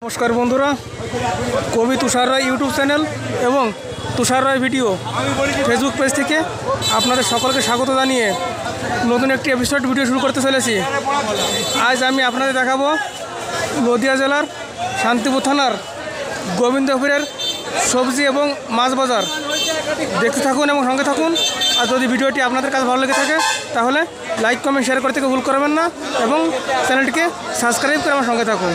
নমস্কার বন্ধুরা, কবি তুষার রায় ইউটিউব চ্যানেল এবং তুষার রায় ভিডিও ফেসবুক পেজ থেকে আপনাদের সকলকে স্বাগত জানিয়ে নতুন একটি এপিসোড ভিডিও শুরু করতে চলেছি। আজ আমি আপনাদের দেখাবো নদিয়া জেলার শান্তিপুর থানার গোবিন্দপুরের সবজি এবং মাছ বাজার। দেখতে থাকুন এবং সঙ্গে থাকুন। আর যদি ভিডিওটি আপনাদের কাছে ভালো লেগে থাকে তাহলে লাইক কমেন্ট শেয়ার করতে ভুল করবেন না এবং চ্যানেলটিকে সাবস্ক্রাইব করে আমার সঙ্গে থাকুন।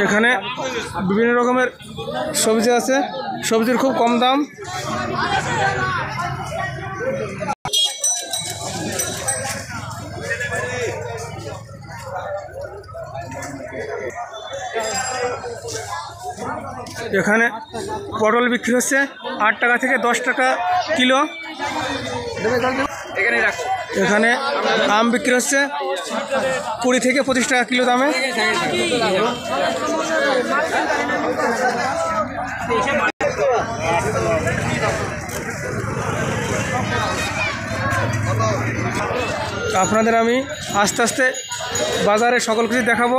এখানে বিভিন্ন রকমের সবজি আছে, সবজির খুব কম দাম। এখানে পটল বিক্রি হচ্ছে 8 টাকা থেকে 10 টাকা কিলো। এখানে আম বিক্রি হচ্ছে 20 থেকে 25 টাকা কিলো দামে। আপনাদের আমি আস্তে আস্তে বাজারে সকল কিছু দেখাবো।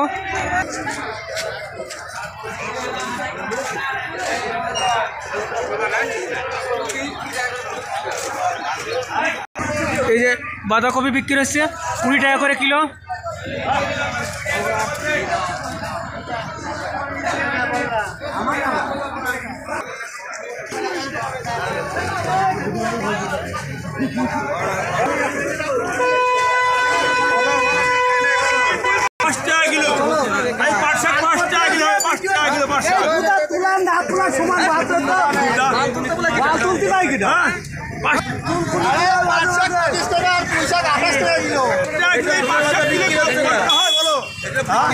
এই যে বাঁধাকপি বিক্রি হচ্ছে 20 টাকা করে কিলো।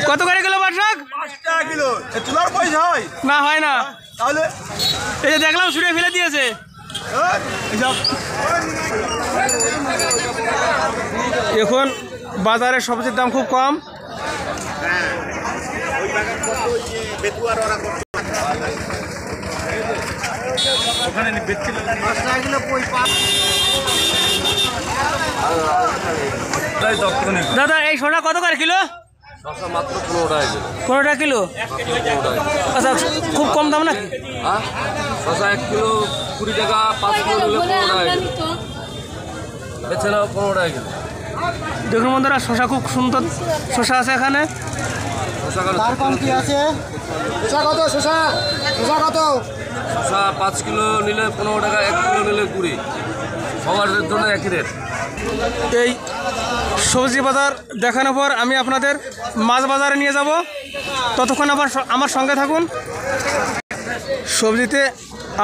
কত করে কিলো পাট শাক? 5 টাকা কিলো। তোলার পয়সা হয় না? হয় না। তাহলে এই যে দেখলাম ছুঁড়ে ফেলে দিয়েছে। এখন বাজারে সবজির দাম খুব কম। দাদা এই সোনা কত করে কিলো? মাত্র 15 টাকা কিলো। 15 টাকা কিলো? আচ্ছা, খুব কম দাম না? হ্যাঁ, শসা 1 কিলো 20 টাকা, 5 কিলো নিলে 15 টাকা কিলো। বেছে নাও 15 টাকা কিলো। দেখুন বন্ধুরা, শসা খুব সুন্দর শসা আছে এখানে। শসা 5 কিলো নিলে 15 টাকা, 1 কিলো নিলে 20। সবার জন্য একই রেট। এই সবজি বাজার দেখানোর পর আমি আপনাদের মাছ বাজারে নিয়ে যাব। ততক্ষণ আমার সঙ্গে থাকুন। সবজিতে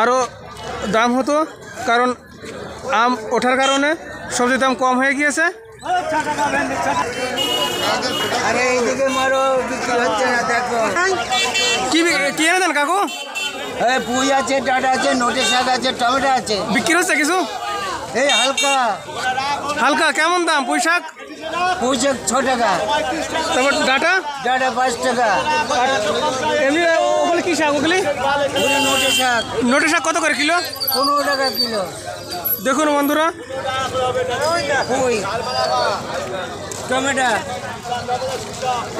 আরও দাম হতো, কারণ আম ওঠার কারণে সবজির দাম কম হয়ে গিয়েছে। কি এনে দেন কাকু? পুঁই আছে, ডাঁটা আছে, নোটে শাক আছে, টমেটো আছে। বিক্রি হচ্ছে কিছু? এই হালকা হালকা কেমন দাম? পুঁই শাক 6 টাকা। তারপর ডাঁটা 5 টাকা। এমনি ওগুলি কী শাক? ওগুলি নোটে শাক। নোটে শাক কত করে কিলো? 15 টাকা কিলো। দেখুন বন্ধুরা, পুঁই, টমেটো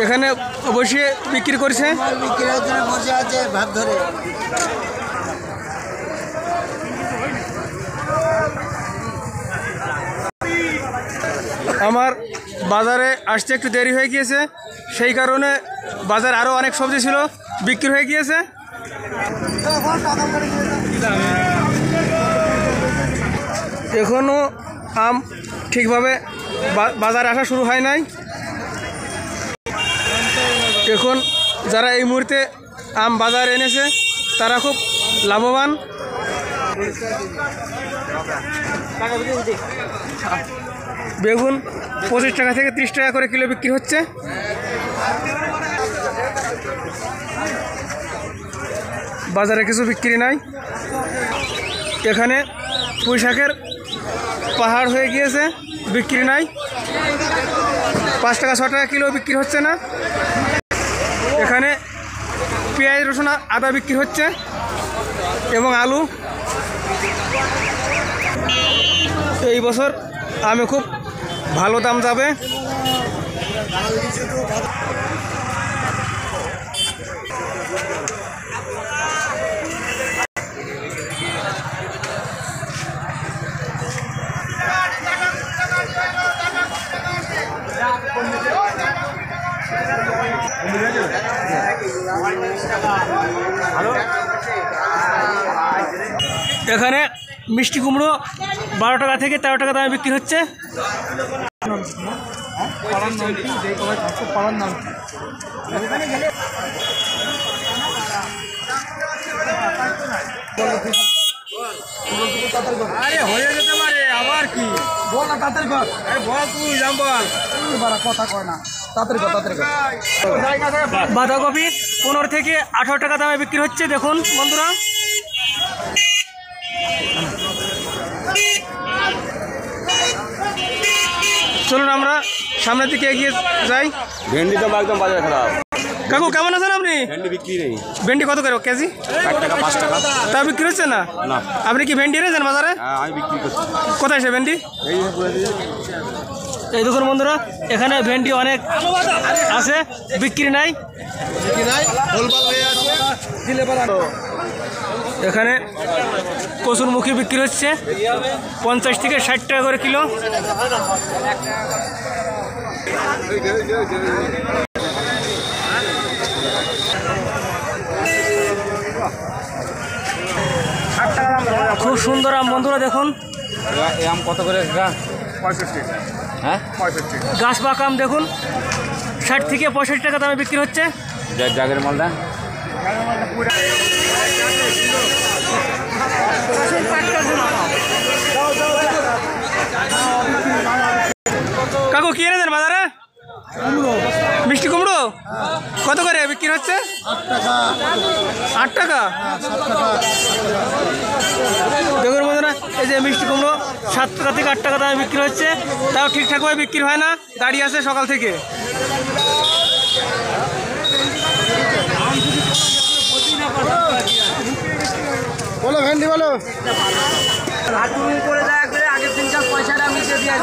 এখানে বসে বিক্রি করছে। বিক্রির জন্য বসে আছে ভাত ধরে। আমার বাজারে আসতে একটু দেরি হয়ে গিয়েছে, সেই কারণে বাজার আরও অনেক সবজি ছিল বিক্রি হয়ে গিয়েছে। এখনও আম ঠিকভাবে বাজারে আসা শুরু হয় নাই। এখন যারা এই মুহূর্তে আম বাজারে এনেছে তারা খুব লাভবান। বেগুন 25 টাকা থেকে 30 টাকা করে কিলো বিক্রি হচ্ছে। বাজারে কিছু বিক্রি নাই। এখানে পুঁইশাকের পাহাড় হয়ে গিয়েছে, বিক্রি নাই। 5 টাকা 6 টাকা কিলো বিক্রি হচ্ছে না। এখানে পেঁয়াজ রসুন আদা বিক্রি হচ্ছে এবং আলু। এই বছর আমে খুব ভালো দাম যাবে। এখানে মিষ্টি কুমড়ো 12 টাকা থেকে 13 টাকা দামে বিক্রি হচ্ছে। আরে হয়ে যেতে পারে, আবার কি বল না তাড়াতাড়ি কর। আরে বল তুই জাম বল, কথা কয় না, তাড়াতাড়ি কর তাড়াতাড়ি কর। বাঁধাকপি 15 থেকে 18 টাকা দামে বিক্রি হচ্ছে। দেখুন বন্ধুরা, চলুন আমরা সামনের দিকে এগিয়ে যাই। ভেন্ডি তো একদম বাজারে খারাপ। কাকু কেমন আছেন আপনি? ভেন্ডি বিক্রি নেই। ভেন্ডি কত করে কেজি? 4 টাকা 5 টাকা। তা বিক্রি হচ্ছে না? না। আপনি কি ভেন্ডি এনেছেন বাজারে? হ্যাঁ আমি বিক্রি করছি। কোথায় সে ভেন্ডি? এই দেখুন বন্ধুরা, এখানে ভেন্ডি অনেক আছে, বিক্রি নাই। এখানে কচুরমুখী বিক্রি হচ্ছে 50 থেকে 60 টাকা করে কিলো। খুব সুন্দর আম বন্ধুরা, দেখুন এই আম কত করে? 65। হ্যাঁ 65। গাছ পাকা আম দেখুন 60 থেকে 65 টাকা দামে বিক্রি হচ্ছে। জাগের মালটা কাকু কি এনেছেন বাজারে? মিষ্টি কুমড়ো কত করে বিক্রি হচ্ছে? 8 টাকা। দেখুন বন্ধুরা, এই যে মিষ্টি কুমড়ো 7 টাকা থেকে 8 টাকা দামে বিক্রি হচ্ছে। তাও ঠিকঠাকভাবে বিক্রি হয় না, দাঁড়িয়ে আছে সকাল থেকে। বলো ভেন্ডি বলো। করে দেয় করে আগের দিনকার পয়সাটা মিশে দিয়ে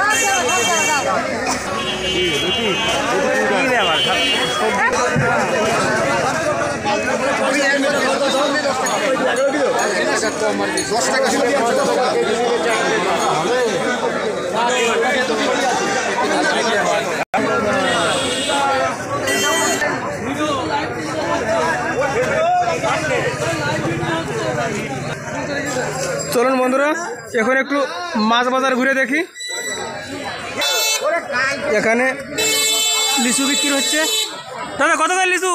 চলুন বন্ধুরা, এখন একটু মাছ বাজার ঘুরে দেখি। এখানে লিচু বিক্রি হচ্ছে। দাদা কত করে লিচু?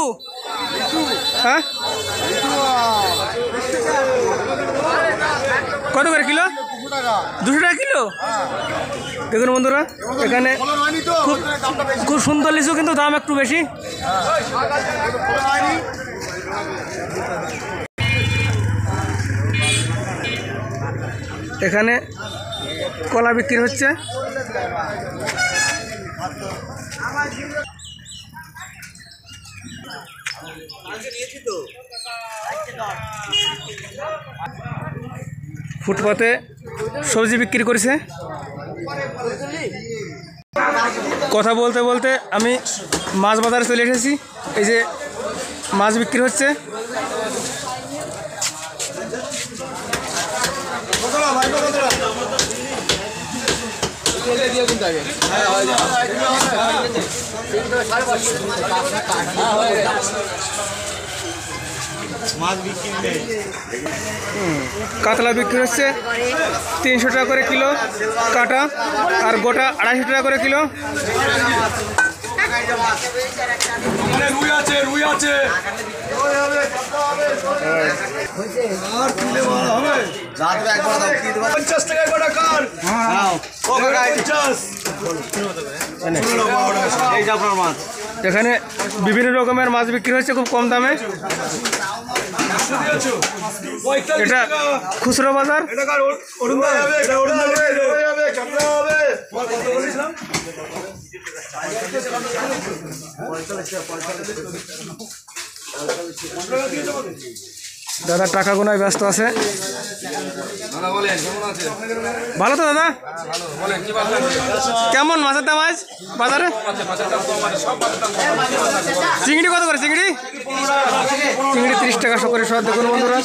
হ্যাঁ কত করে কিলো? 200 টাকা কিলো। দেখুন বন্ধুরা, এখানে খুব সুন্দর লিচু, কিন্তু দাম একটু বেশি। এখানে কলা বিক্রি হচ্ছে। ফুটপাতে সবজি বিক্রি করেছে। কথা বলতে বলতে আমি মাছ বাজারে চলে এসেছি। এই যে মাছ বিক্রি হচ্ছে। কাতলা বিক্রি হচ্ছে 300 টাকা করে কিলো কাটা, আর গোটা 250 টাকা করে কিলো। রুই আছে এখানে বিভিন্ন রকমের মাছ বিক্রি হচ্ছে খুব কম দামে। এটা খুচরো বাজার। দাদা টাকা গোনায় ব্যস্ত আছে। দাদা বলেন কেমন আছে? ভালো তো দাদা? ভালো বলেন কি বাজার আছে? কেমন মাছের দাম আজ বাজারে? মাছের দাম কম আছে, সব মাছের দাম কম আছে। চিংড়ি কত করে? চিংড়ি 30 টাকা করে সব। দেখুন বন্ধুরা,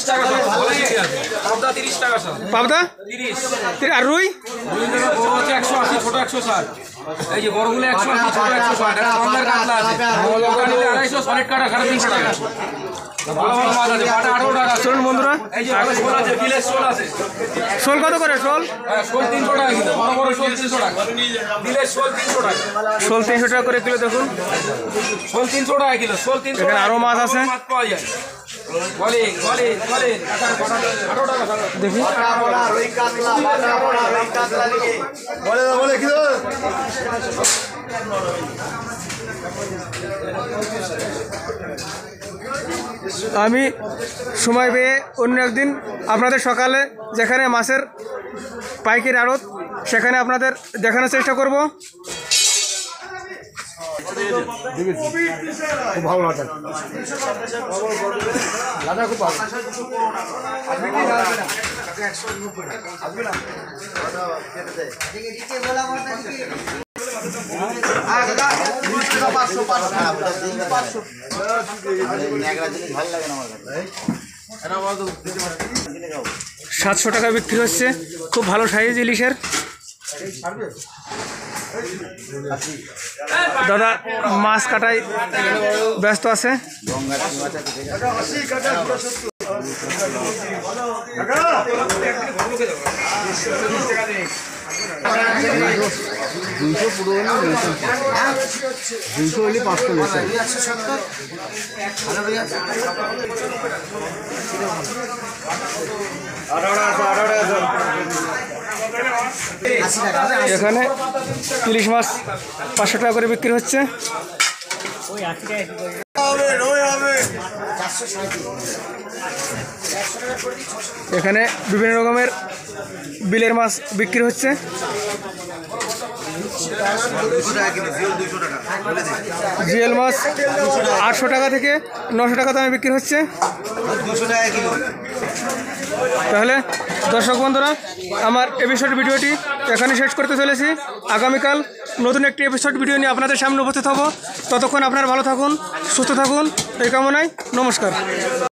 পাবদা 30 টাকা সব। পাবদা 30। আর রুই? বড় হচ্ছে 180, ছোট 160। এই যে বড়গুলো 180, ছোট 160। এটা গন্ধার কাতলা আছে। ওটা নিলে 250, সলিড কাটা 350 টাকা। ভালো ভালো মাছ আছে, বাটা 18 টাকা। চলুন বন্ধুরা, এই যে শোল আছে, বিলের শোল আছে। শোল কত করে? শোল শোল 300 টাকা কিলো, বড় বড় শোল 300 টাকা। বিলের শোল 300 টাকা। শোল 300 টাকা করে কিলো। দেখুন শোল 300 টাকা কিলো, শোল 300 এখানে টাকা। আরো মাছ আছে। মাছ পাওয়া যায়। বলে 18 টাকা। দেখি আমি সময় পেয়ে অন্য একদিন আপনাদের সকালে যেখানে মাছের পাইকারি আড়ত সেখানে আপনাদের দেখানোর চেষ্টা করব। খুব ভালো লাগে দাদা, খুব ভালো। $700 টাকা বিক্রি হচ্ছে। খুব ভালো সাইজ ইলিশের। দাদা মাছ কাটায় ব্যস্ত আছে। এখানে ইলিশ মাছ 500 টাকা করে বিক্রি হচ্ছে। এখানে বিভিন্ন রকমের বিলের মাছ বিক্রি হচ্ছে। জিএল মাছ 800 টাকা থেকে 900 টাকা দামে বিক্রি হচ্ছে। তাহলে দর্শক বন্ধুরা, আমার এপিসোড ভিডিওটি এখানে শেষ করতে চলেছি। আগামীকাল নতুন একটি এপিসোড ভিডিও নিয়ে আপনাদের সামনে উপস্থিত হব। ততক্ষণ আপনারা ভালো থাকুন, সুস্থ থাকুন, এই কামনায় নমস্কার।